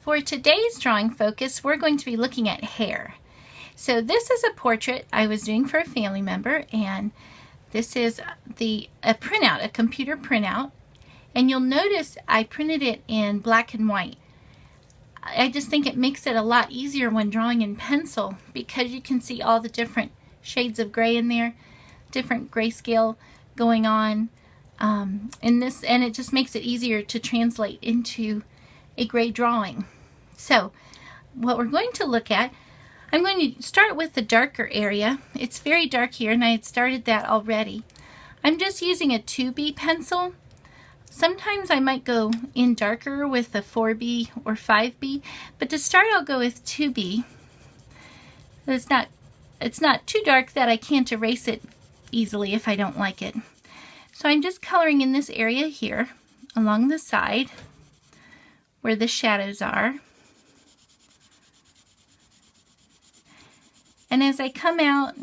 For today's drawing focus, we're going to be looking at hair. So this is a portrait I was doing for a family member, and this is a printout, a computer printout. And you'll notice I printed it in black and white. I just think it makes it a lot easier when drawing in pencil because you can see all the different shades of gray in there, different grayscale going on in this, and it just makes it easier to translate into a gray drawing. So what we're going to look at, I'm going to start with the darker area. It's very dark here and I had started that already. I'm just using a 2B pencil. Sometimes I might go in darker with a 4B or 5B, but to start I'll go with 2B. It's not too dark that I can't erase it easily if I don't like it. So I'm just coloring in this area here along the side where the shadows are. And as I come out,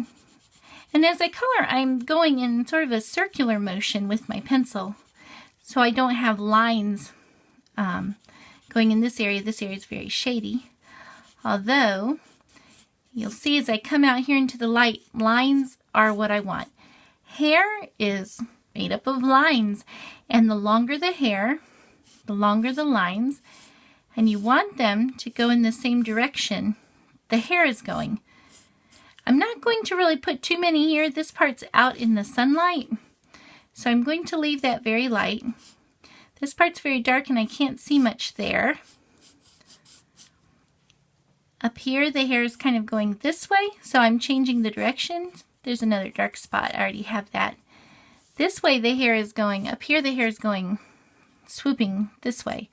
and as I color, I'm going in sort of a circular motion with my pencil, so I don't have lines going in this area. This area is very shady. Although, you'll see as I come out here into the light, lines are what I want. Hair is made up of lines, and the longer the hair, the longer the lines, and you want them to go in the same direction the hair is going. I'm not going to really put too many here. This part's out in the sunlight, so I'm going to leave that very light. This part's very dark and I can't see much there. Up here the hair is kind of going this way, so I'm changing the direction. There's another dark spot. I already have that. This way the hair is going, up here the hair is going swooping this way.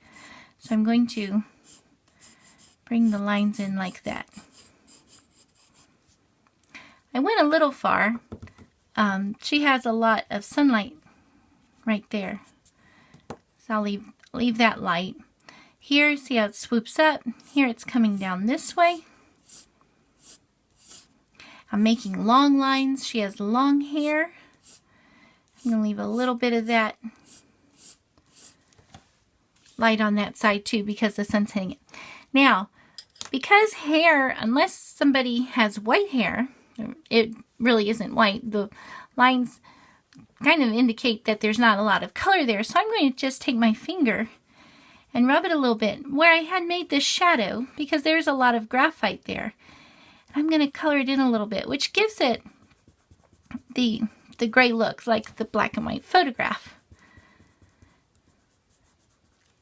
So I'm going to bring the lines in like that. I went a little far. She has a lot of sunlight right there. So I'll leave that light. Here, see how it swoops up? Here it's coming down this way. I'm making long lines. She has long hair. I'm going to leave a little bit of that light on that side too because the sun's hitting it. Now, because hair, unless somebody has white hair, it really isn't white. The lines kind of indicate that there's not a lot of color there. So I'm going to just take my finger and rub it a little bit where I had made this shadow because there's a lot of graphite there. I'm going to color it in a little bit, which gives it the gray look like the black and white photograph.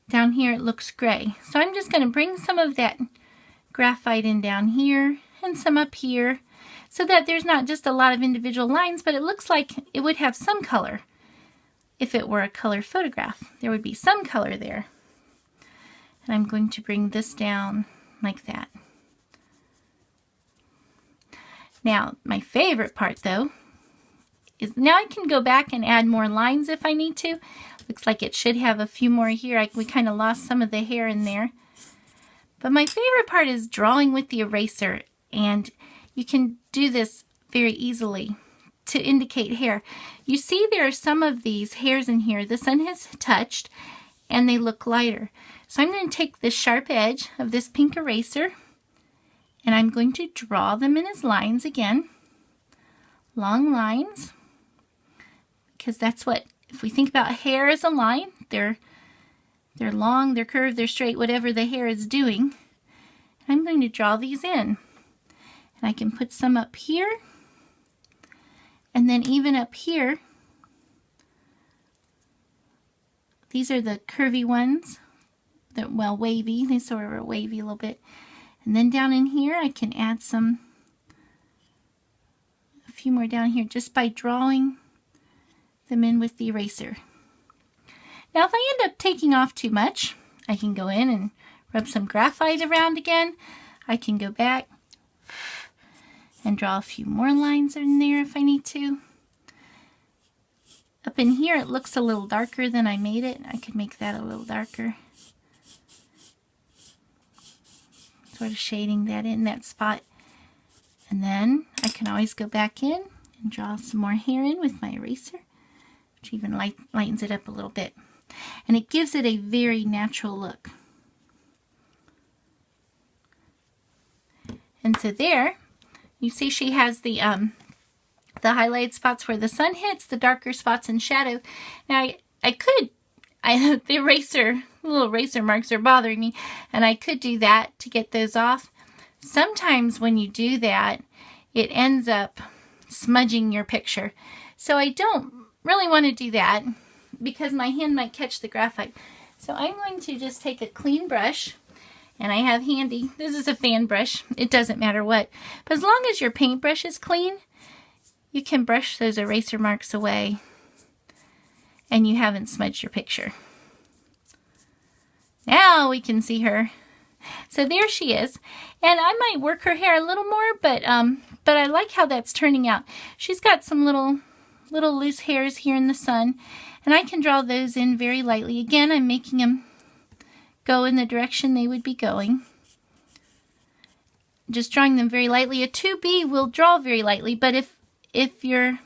Down here it looks gray. So I'm just going to bring some of that graphite in down here and some up here so that there's not just a lot of individual lines, but it looks like it would have some color. If it were a color photograph, there would be some color there. And I'm going to bring this down like that. Now, my favorite part though is now I can go back and add more lines if I need to. Looks like it should have a few more here. We kind of lost some of the hair in there. But my favorite part is drawing with the eraser, and you can do this very easily to indicate hair. You see there are some of these hairs in here the sun has touched and they look lighter. So I'm going to take this sharp edge of this pink eraser and I'm going to draw them in as lines again. Long lines. Because that's what, if we think about hair as a line, they're long, they're curved, they're straight, whatever the hair is doing. I'm going to draw these in. And I can put some up here. And then even up here, these are the curvy ones. They're, well, wavy. They sort of are wavy a little bit. And then down in here, I can add a few more down here just by drawing them in with the eraser. Now if I end up taking off too much, I can go in and rub some graphite around again. I can go back and draw a few more lines in there if I need to. Up in here it looks a little darker than I made it. I could make that a little darker. Sort of shading that in that spot. And then I can always go back in and draw some more hair in with my eraser, which even lightens it up a little bit. And it gives it a very natural look. And so there, you see she has the highlighted spots where the sun hits, the darker spots in shadow. Now the little eraser marks are bothering me, and I could do that to get those off. Sometimes when you do that, it ends up smudging your picture. So I don't really want to do that because my hand might catch the graphite. So I'm going to just take a clean brush, and I have handy, this is a fan brush, it doesn't matter what, but as long as your paintbrush is clean, you can brush those eraser marks away and you haven't smudged your picture. Now we can see her. So there she is, and I might work her hair a little more, but I like how that's turning out. She's got some little loose hairs here in the sun, and I can draw those in very lightly. Again, I'm making them go in the direction they would be going. Just drawing them very lightly. A 2B will draw very lightly, but if you're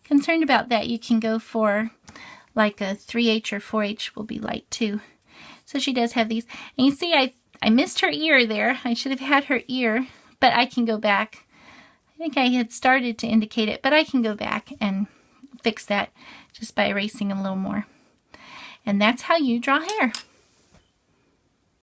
concerned about that, you can go for like a 3H or 4H will be light too. So she does have these. And you see I missed her ear there. I should have had her ear, but I can go back. I think I had started to indicate it, but I can go back and fix that just by erasing a little more. And that's how you draw hair.